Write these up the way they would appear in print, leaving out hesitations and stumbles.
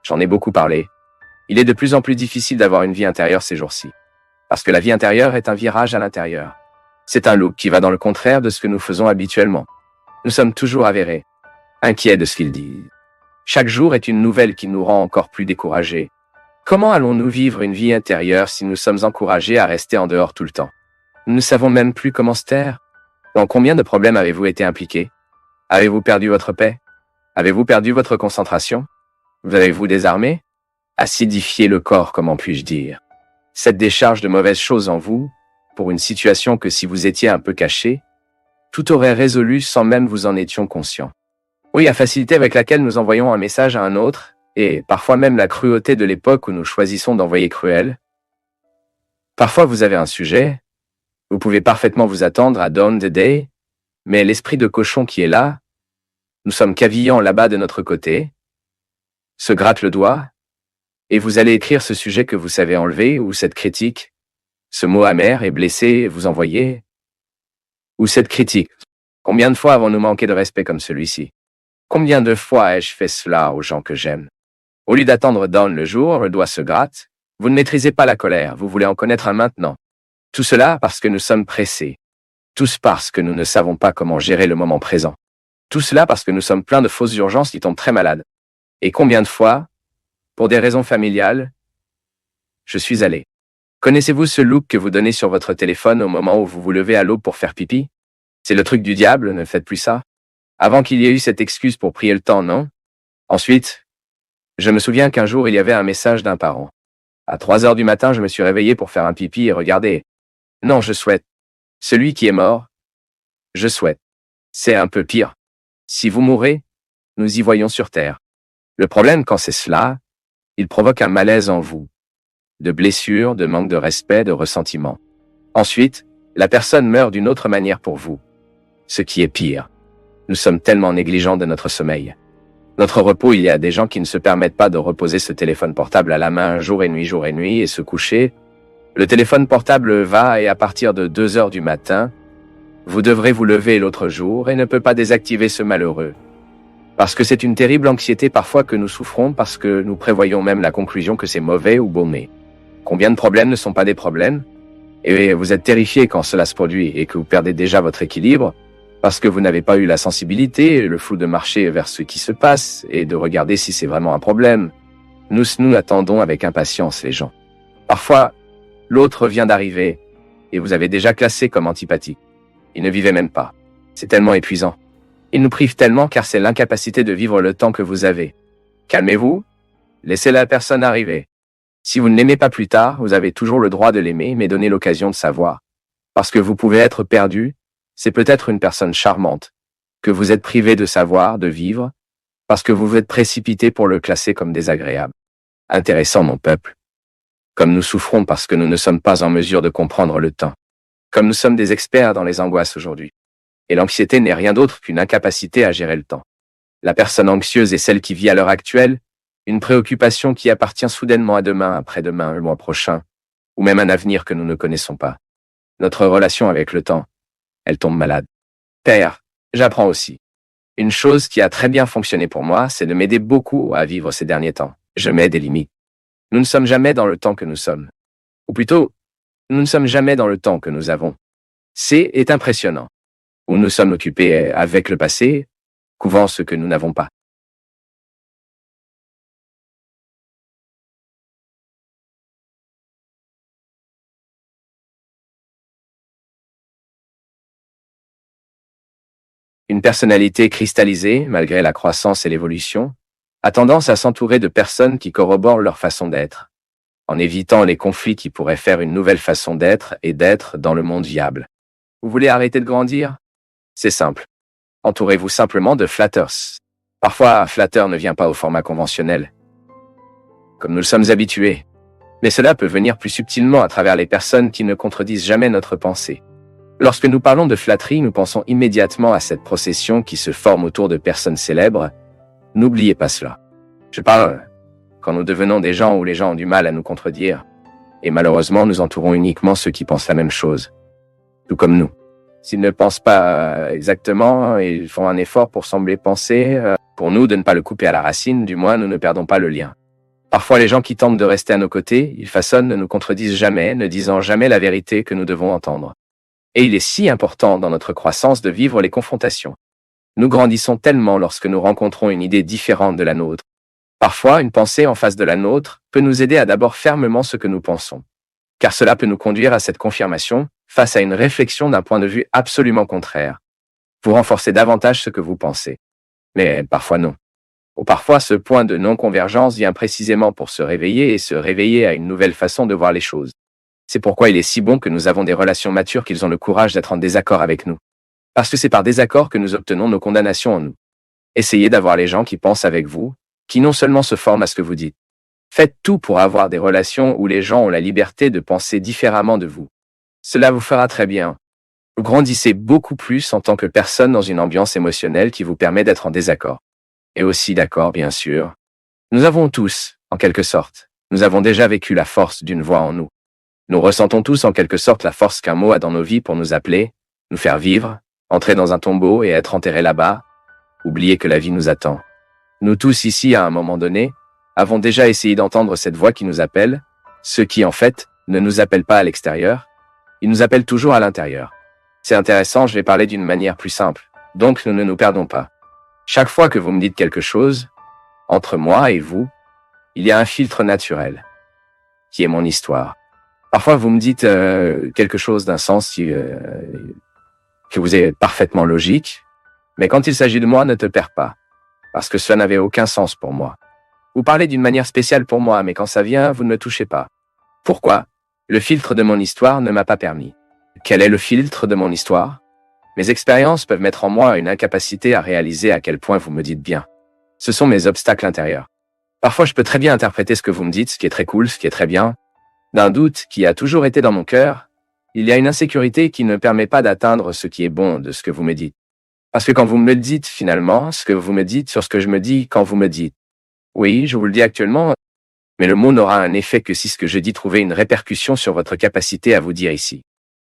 J'en ai beaucoup parlé. Il est de plus en plus difficile d'avoir une vie intérieure ces jours-ci. Parce que la vie intérieure est un virage à l'intérieur. C'est un look qui va dans le contraire de ce que nous faisons habituellement. Nous sommes toujours avérés, inquiets de ce qu'ils disent. Chaque jour est une nouvelle qui nous rend encore plus découragés. Comment allons-nous vivre une vie intérieure si nous sommes encouragés à rester en dehors tout le temps? Nous ne savons même plus comment se taire. Dans combien de problèmes avez-vous été impliqués? Avez-vous perdu votre paix? Avez-vous perdu votre concentration? Vous avez-vous désarmé? Acidifié le corps, comment puis-je dire? Cette décharge de mauvaises choses en vous, pour une situation que si vous étiez un peu caché, tout aurait résolu sans même vous en étions conscient. Oui, la facilité avec laquelle nous envoyons un message à un autre, et parfois même la cruauté de l'époque où nous choisissons d'envoyer cruel. Parfois vous avez un sujet, vous pouvez parfaitement vous attendre à Dawn the Day, mais l'esprit de cochon qui est là, nous sommes cavillants là-bas de notre côté, se gratte le doigt, et vous allez écrire ce sujet que vous savez enlever, ou cette critique, ce mot amer et blessé, vous envoyer, ou cette critique. Combien de fois avons-nous manqué de respect comme celui-ci? Combien de fois ai-je fait cela aux gens que j'aime? Au lieu d'attendre Dawn le jour, le doigt se gratte, vous ne maîtrisez pas la colère, vous voulez en connaître un maintenant. Tout cela parce que nous sommes pressés. Tous parce que nous ne savons pas comment gérer le moment présent. Tout cela parce que nous sommes pleins de fausses urgences qui tombent très malades. Et combien de fois, pour des raisons familiales, je suis allé. Connaissez-vous ce look que vous donnez sur votre téléphone au moment où vous vous levez à l'aube pour faire pipi? C'est le truc du diable, ne faites plus ça. Avant qu'il y ait eu cette excuse pour prier le temps, non? Ensuite, je me souviens qu'un jour il y avait un message d'un parent. À 3 heures du matin, je me suis réveillé pour faire un pipi et regarder. Non, je souhaite. Celui qui est mort, je souhaite. C'est un peu pire. Si vous mourrez, nous y voyons sur terre. Le problème quand c'est cela, il provoque un malaise en vous. De blessures, de manque de respect, de ressentiment. Ensuite, la personne meurt d'une autre manière pour vous. Ce qui est pire. Nous sommes tellement négligents de notre sommeil. Notre repos, il y a des gens qui ne se permettent pas de reposer ce téléphone portable à la main jour et nuit, et se coucher. Le téléphone portable va et à partir de 2 heures du matin, vous devrez vous lever l'autre jour et ne peut pas désactiver ce malheureux. Parce que c'est une terrible anxiété parfois que nous souffrons parce que nous prévoyons même la conclusion que c'est mauvais ou baumé. Combien de problèmes ne sont pas des problèmes? Et vous êtes terrifié quand cela se produit et que vous perdez déjà votre équilibre parce que vous n'avez pas eu la sensibilité, le flou de marcher vers ce qui se passe et de regarder si c'est vraiment un problème. Nous attendons avec impatience les gens. Parfois, l'autre vient d'arriver et vous avez déjà classé comme antipathique. Il ne vivait même pas. C'est tellement épuisant. Il nous prive tellement car c'est l'incapacité de vivre le temps que vous avez. Calmez-vous, laissez la personne arriver. Si vous ne l'aimez pas plus tard, vous avez toujours le droit de l'aimer, mais donnez l'occasion de savoir. Parce que vous pouvez être perdu, c'est peut-être une personne charmante, que vous êtes privé de savoir, de vivre, parce que vous vous êtes précipité pour le classer comme désagréable. Intéressant, mon peuple. Comme nous souffrons parce que nous ne sommes pas en mesure de comprendre le temps. Comme nous sommes des experts dans les angoisses aujourd'hui. Et l'anxiété n'est rien d'autre qu'une incapacité à gérer le temps. La personne anxieuse est celle qui vit à l'heure actuelle, une préoccupation qui appartient soudainement à demain, après-demain, le mois prochain, ou même un avenir que nous ne connaissons pas. Notre relation avec le temps, elle tombe malade. Père, j'apprends aussi. Une chose qui a très bien fonctionné pour moi, c'est de m'aider beaucoup à vivre ces derniers temps. Je mets des limites. Nous ne sommes jamais dans le temps que nous sommes. Ou plutôt, nous ne sommes jamais dans le temps que nous avons. C'est impressionnant. Où nous sommes occupés avec le passé, couvant ce que nous n'avons pas. Une personnalité cristallisée, malgré la croissance et l'évolution, a tendance à s'entourer de personnes qui corroborent leur façon d'être, en évitant les conflits qui pourraient faire une nouvelle façon d'être et d'être dans le monde viable. Vous voulez arrêter de grandir? C'est simple. Entourez-vous simplement de flatters. Parfois, flatteur ne vient pas au format conventionnel, comme nous le sommes habitués. Mais cela peut venir plus subtilement à travers les personnes qui ne contredisent jamais notre pensée. Lorsque nous parlons de flatterie, nous pensons immédiatement à cette procession qui se forme autour de personnes célèbres. N'oubliez pas cela. Je parle quand nous devenons des gens où les gens ont du mal à nous contredire. Et malheureusement, nous entourons uniquement ceux qui pensent la même chose. Tout comme nous. S'ils ne pensent pas exactement, ils font un effort pour sembler penser. Pour nous, de ne pas le couper à la racine, du moins, nous ne perdons pas le lien. Parfois, les gens qui tentent de rester à nos côtés, ils façonnent, ne nous contredisent jamais, ne disant jamais la vérité que nous devons entendre. Et il est si important dans notre croissance de vivre les confrontations. Nous grandissons tellement lorsque nous rencontrons une idée différente de la nôtre. Parfois, une pensée en face de la nôtre peut nous aider à d'abord fermement ce que nous pensons. Car cela peut nous conduire à cette confirmation face à une réflexion d'un point de vue absolument contraire. Vous renforcez davantage ce que vous pensez. Mais parfois non. Ou parfois, ce point de non-convergence vient précisément pour se réveiller et se réveiller à une nouvelle façon de voir les choses. C'est pourquoi il est si bon que nous avons des relations matures qu'ils ont le courage d'être en désaccord avec nous. Parce que c'est par désaccord que nous obtenons nos condamnations en nous. Essayez d'avoir les gens qui pensent avec vous, qui non seulement se forment à ce que vous dites. Faites tout pour avoir des relations où les gens ont la liberté de penser différemment de vous. Cela vous fera très bien. Vous grandissez beaucoup plus en tant que personne dans une ambiance émotionnelle qui vous permet d'être en désaccord. Et aussi d'accord, bien sûr. Nous avons tous, en quelque sorte, nous avons déjà vécu la force d'une voix en nous. Nous ressentons tous en quelque sorte la force qu'un mot a dans nos vies pour nous appeler, nous faire vivre, entrer dans un tombeau et être enterrés là-bas, oublier que la vie nous attend. Nous tous ici, à un moment donné, avons déjà essayé d'entendre cette voix qui nous appelle, ce qui, en fait, ne nous appelle pas à l'extérieur, il nous appelle toujours à l'intérieur. C'est intéressant, je vais parler d'une manière plus simple, donc nous ne nous perdons pas. Chaque fois que vous me dites quelque chose, entre moi et vous, il y a un filtre naturel, qui est mon histoire. Parfois, vous me dites quelque chose d'un sens que vous est parfaitement logique, mais quand il s'agit de moi, ne te perds pas, parce que cela n'avait aucun sens pour moi. Vous parlez d'une manière spéciale pour moi, mais quand ça vient, vous ne me touchez pas. Pourquoi? Le filtre de mon histoire ne m'a pas permis. Quel est le filtre de mon histoire? Mes expériences peuvent mettre en moi une incapacité à réaliser à quel point vous me dites bien. Ce sont mes obstacles intérieurs. Parfois, je peux très bien interpréter ce que vous me dites, ce qui est très cool, ce qui est très bien. D'un doute qui a toujours été dans mon cœur, il y a une insécurité qui ne permet pas d'atteindre ce qui est bon de ce que vous me dites. Parce que quand vous me le dites finalement, ce que vous me dites sur ce que je me dis quand vous me dites. Oui, je vous le dis actuellement, mais le mot n'aura un effet que si ce que je dis trouvait une répercussion sur votre capacité à vous dire ici.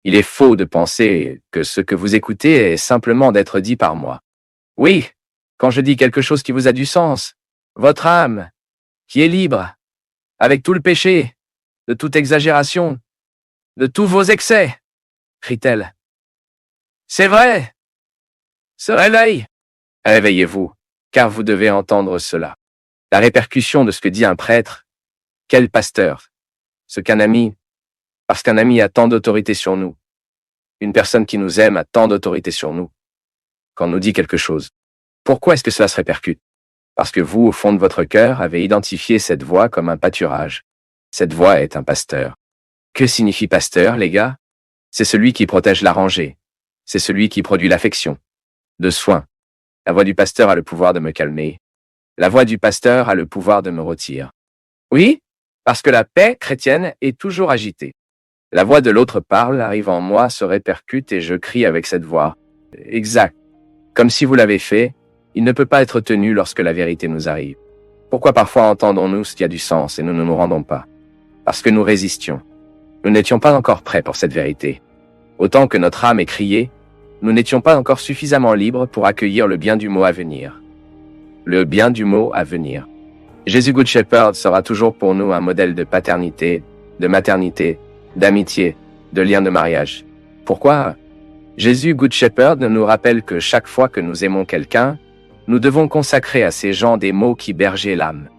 Il est faux de penser que ce que vous écoutez est simplement d'être dit par moi. Oui, quand je dis quelque chose qui vous a du sens, votre âme, qui est libre, avec tout le péché, de toute exagération, de tous vos excès, crie-t-elle. C'est vrai! Se réveille! Réveillez-vous, car vous devez entendre cela. La répercussion de ce que dit un prêtre, quel pasteur, ce qu'un ami, parce qu'un ami a tant d'autorité sur nous. Une personne qui nous aime a tant d'autorité sur nous. Quand on nous dit quelque chose. Pourquoi est-ce que cela se répercute? Parce que vous, au fond de votre cœur, avez identifié cette voix comme un pâturage. Cette voix est un pasteur. Que signifie pasteur, les gars? C'est celui qui protège la rangée. C'est celui qui produit l'affection. De soin. La voix du pasteur a le pouvoir de me calmer. La voix du pasteur a le pouvoir de me retirer. Oui, parce que la paix chrétienne est toujours agitée. La voix de l'autre parle, arrive en moi, se répercute et je crie avec cette voix. Exact. Comme si vous l'avez fait, il ne peut pas être tenu lorsque la vérité nous arrive. Pourquoi parfois entendons-nous ce qui a du sens et nous ne nous rendons pas? Parce que nous résistions. Nous n'étions pas encore prêts pour cette vérité. Autant que notre âme est criée, nous n'étions pas encore suffisamment libres pour accueillir le bien du mot à venir. Le bien du mot à venir. Jésus Good Shepherd sera toujours pour nous un modèle de paternité, de maternité, d'amitié, de lien de mariage. Pourquoi? Jésus Good Shepherd nous rappelle que chaque fois que nous aimons quelqu'un, nous devons consacrer à ces gens des mots qui bergent l'âme.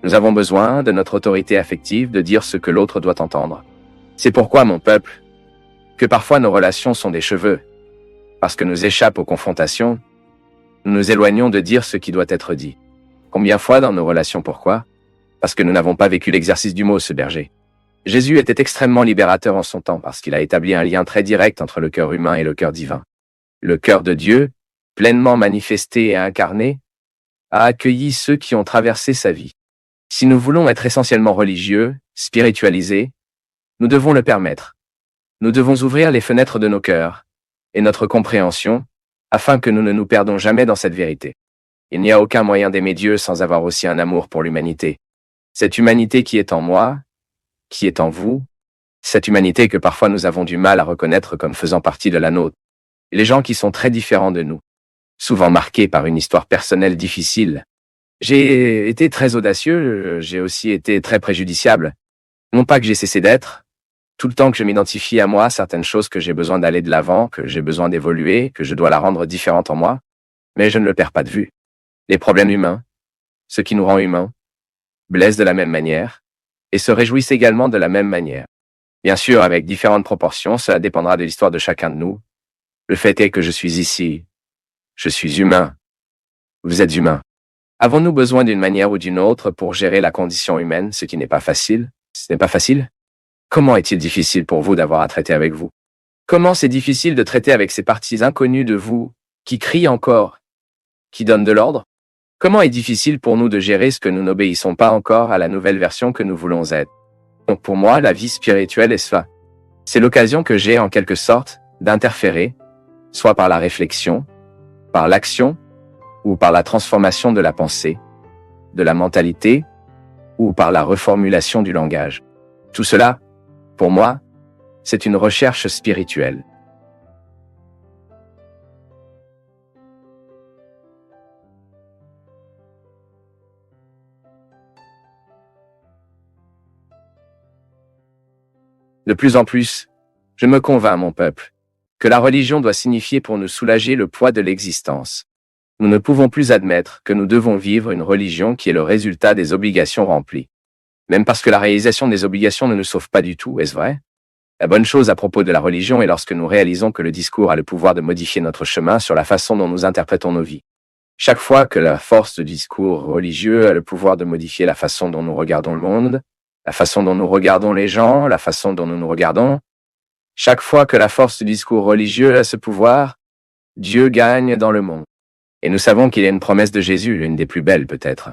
Nous avons besoin de notre autorité affective de dire ce que l'autre doit entendre. C'est pourquoi, mon peuple, que parfois nos relations sont des cheveux. Parce que nous échappons aux confrontations, nous nous éloignons de dire ce qui doit être dit. Combien de fois dans nos relations, pourquoi? Parce que nous n'avons pas vécu l'exercice du mot, ce berger. Jésus était extrêmement libérateur en son temps parce qu'il a établi un lien très direct entre le cœur humain et le cœur divin. Le cœur de Dieu, pleinement manifesté et incarné, a accueilli ceux qui ont traversé sa vie. Si nous voulons être essentiellement religieux, spiritualisés, nous devons le permettre. Nous devons ouvrir les fenêtres de nos cœurs et notre compréhension afin que nous ne nous perdons jamais dans cette vérité. Il n'y a aucun moyen d'aimer Dieu sans avoir aussi un amour pour l'humanité. Cette humanité qui est en moi, qui est en vous, cette humanité que parfois nous avons du mal à reconnaître comme faisant partie de la nôtre. Et les gens qui sont très différents de nous, souvent marqués par une histoire personnelle difficile. J'ai été très audacieux, j'ai aussi été très préjudiciable. Non pas que j'ai cessé d'être, tout le temps que je m'identifie à moi, certaines choses que j'ai besoin d'aller de l'avant, que j'ai besoin d'évoluer, que je dois la rendre différente en moi, mais je ne le perds pas de vue. Les problèmes humains, ce qui nous rend humains, blessent de la même manière, et se réjouissent également de la même manière. Bien sûr, avec différentes proportions, cela dépendra de l'histoire de chacun de nous. Le fait est que je suis ici. Je suis humain. Vous êtes humain. Avons-nous besoin d'une manière ou d'une autre pour gérer la condition humaine, ce qui n'est pas facile? Ce n'est pas facile? Comment est-il difficile pour vous d'avoir à traiter avec vous? Comment c'est difficile de traiter avec ces parties inconnues de vous, qui crient encore, qui donnent de l'ordre? Comment est difficile pour nous de gérer ce que nous n'obéissons pas encore à la nouvelle version que nous voulons être? Donc pour moi, la vie spirituelle est cela. C'est l'occasion que j'ai en quelque sorte d'interférer, soit par la réflexion, par l'action, ou par la transformation de la pensée, de la mentalité, ou par la reformulation du langage. Tout cela, pour moi, c'est une recherche spirituelle. De plus en plus, je me convainc, mon peuple, que la religion doit signifier pour nous soulager le poids de l'existence. Nous ne pouvons plus admettre que nous devons vivre une religion qui est le résultat des obligations remplies. Même parce que la réalisation des obligations ne nous sauve pas du tout, est-ce vrai? La bonne chose à propos de la religion est lorsque nous réalisons que le discours a le pouvoir de modifier notre chemin sur la façon dont nous interprétons nos vies. Chaque fois que la force du discours religieux a le pouvoir de modifier la façon dont nous regardons le monde, la façon dont nous regardons les gens, la façon dont nous nous regardons, chaque fois que la force du discours religieux a ce pouvoir, Dieu gagne dans le monde. Et nous savons qu'il y a une promesse de Jésus, l'une des plus belles peut-être.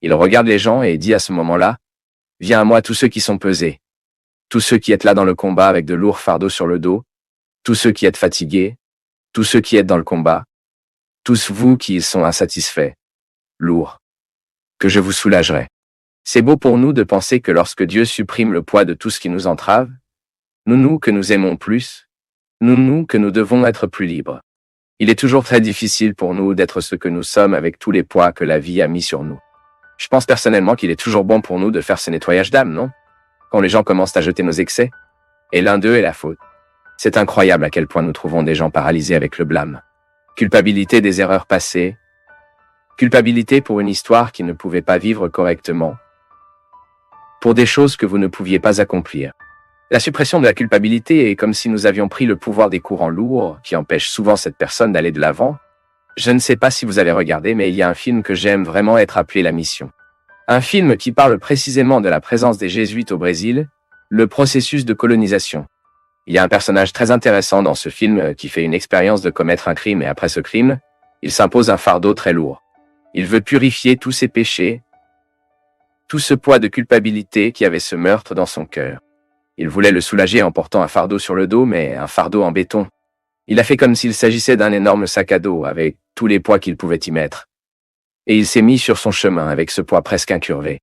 Il regarde les gens et dit à ce moment-là, « Viens à moi tous ceux qui sont pesés, tous ceux qui êtes là dans le combat avec de lourds fardeaux sur le dos, tous ceux qui êtes fatigués, tous ceux qui êtes dans le combat, tous vous qui sont insatisfaits, lourds, que je vous soulagerai. » C'est beau pour nous de penser que lorsque Dieu supprime le poids de tout ce qui nous entrave, nous que nous aimons plus, nous que nous devons être plus libres. Il est toujours très difficile pour nous d'être ce que nous sommes avec tous les poids que la vie a mis sur nous. Je pense personnellement qu'il est toujours bon pour nous de faire ce nettoyage d'âme, non? Quand les gens commencent à jeter nos excès, et l'un d'eux est la faute. C'est incroyable à quel point nous trouvons des gens paralysés avec le blâme. Culpabilité des erreurs passées, culpabilité pour une histoire qui ne pouvait pas vivre correctement, pour des choses que vous ne pouviez pas accomplir. La suppression de la culpabilité est comme si nous avions pris le pouvoir des courants lourds qui empêchent souvent cette personne d'aller de l'avant. Je ne sais pas si vous avez regardé, mais il y a un film que j'aime vraiment être appelé La Mission. Un film qui parle précisément de la présence des Jésuites au Brésil, le processus de colonisation. Il y a un personnage très intéressant dans ce film qui fait une expérience de commettre un crime et après ce crime, il s'impose un fardeau très lourd. Il veut purifier tous ses péchés, tout ce poids de culpabilité qui avait ce meurtre dans son cœur. Il voulait le soulager en portant un fardeau sur le dos, mais un fardeau en béton. Il a fait comme s'il s'agissait d'un énorme sac à dos avec tous les poids qu'il pouvait y mettre. Et il s'est mis sur son chemin avec ce poids presque incurvé.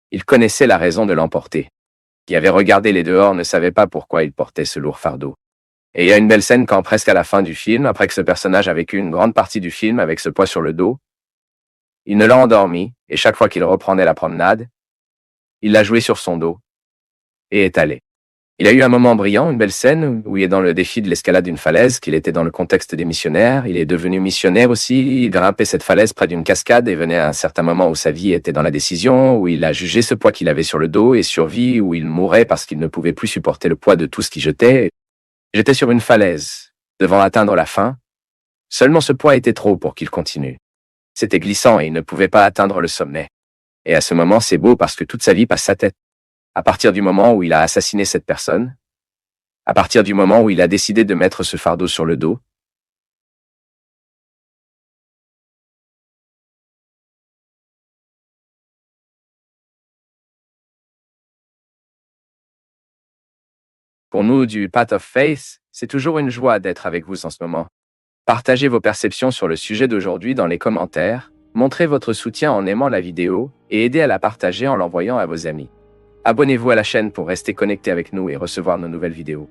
Il connaissait la raison de l'emporter. Qui avait regardé les dehors ne savait pas pourquoi il portait ce lourd fardeau. Et il y a une belle scène quand presque à la fin du film, après que ce personnage a vécu une grande partie du film avec ce poids sur le dos, il ne l'a endormi, et chaque fois qu'il reprenait la promenade, il l'a joué sur son dos, et est allé. Il a eu un moment brillant, une belle scène, où il est dans le défi de l'escalade d'une falaise, qu'il était dans le contexte des missionnaires. Il est devenu missionnaire aussi, il grimpait cette falaise près d'une cascade et venait à un certain moment où sa vie était dans la décision, où il a jugé ce poids qu'il avait sur le dos et survie, où il mourait parce qu'il ne pouvait plus supporter le poids de tout ce qu'il jetait. J'étais sur une falaise, devant atteindre la fin. Seulement ce poids était trop pour qu'il continue. C'était glissant et il ne pouvait pas atteindre le sommet. Et à ce moment, c'est beau parce que toute sa vie passe sa tête. À partir du moment où il a assassiné cette personne, à partir du moment où il a décidé de mettre ce fardeau sur le dos, pour nous du Path of Faith, c'est toujours une joie d'être avec vous en ce moment. Partagez vos perceptions sur le sujet d'aujourd'hui dans les commentaires, montrez votre soutien en aimant la vidéo et aidez à la partager en l'envoyant à vos amis. Abonnez-vous à la chaîne pour rester connecté avec nous et recevoir nos nouvelles vidéos.